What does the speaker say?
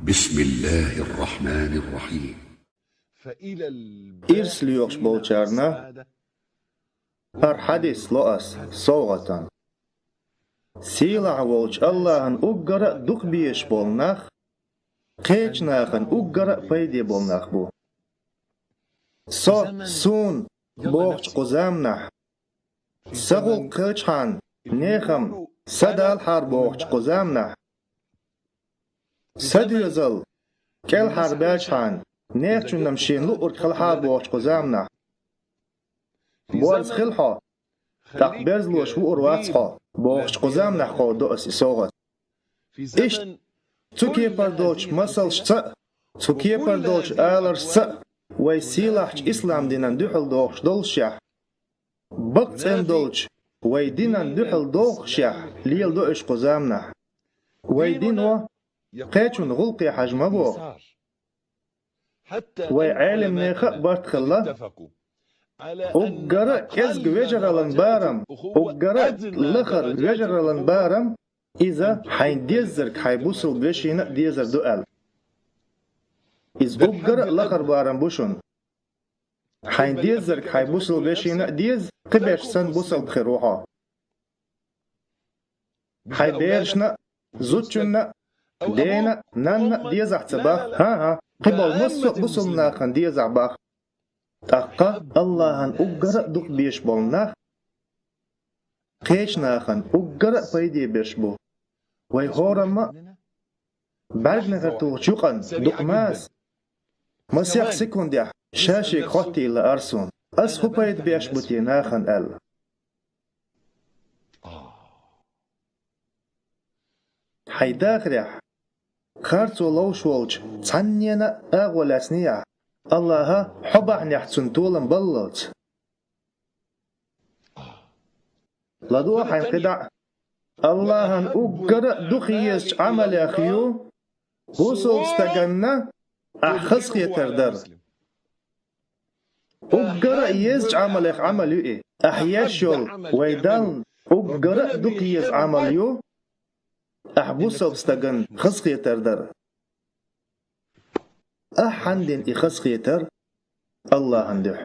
بسم الله الرحمن الرحيم. İrsliyox bolçarna har hadis loas soğatan. Sila volç Allah'ın uggara duqbiyeş bolnaq, qeçnağın uggara paydi bolnaq bu. So sun boğç quzamnah, sağul qeçhan nexam sadal har boğç quzamnah. Sadiyazal kel har belçhan نيخشنم شينلو أرخلها بوش قزامنا بوز خلها تقبرز لوش وأرواتها بوش قزامنا خو دوس إسوغت إيش تسوكي بردوش مسل شتا تسوكي بردوش آلر شتا ويسيلاحش إسلام دينان دوحل دوخش دولشيح بقتين دولش ويدينان دوحل دوخشيح ليل دوش قزامنا ويدينو قيتشون غلقي حجم بو وعالم نيخا بارتخلا أقرأ إزق وجرالن بارم أقرأ لخر وجرالن بارم إذا حين ديزرك حيبوصل بشينا ديزر دوال إذ أقرأ لخر بارم بوشون حين ديزرك حيبوصل بشينا ديز قبش سن بوصل بخيروها حيبيرشنا زوتشنا دينا نانا ديزع تباخ ها قبل مصر بصلنا خندية زعباخ تقا الله هن أقرأ دق بيش بولناخ قيش ناخن أقرأ بيدي بيش بو وي هورما بعد نغر توغشوقن دق ماس مسيح سيكونديح شاشيك خوتي لأرسون أسخو بيد بيش بوتي ناخن أل حيداخريح خارتو لوش ولج تعنينا أغولاسنيا الله حبع نحتسن طولن بلوت لدو حين قدع الله هن أقرأ دخيش عمل أخيو بوصل استقنا أحخص يتردر أقرأ يزج عمل أخ عمل يؤي أحياشول ويدان أقرأ دخيش عمل يو أحبوصل استقن خص يتردر أحندن إخص يتر الله هندح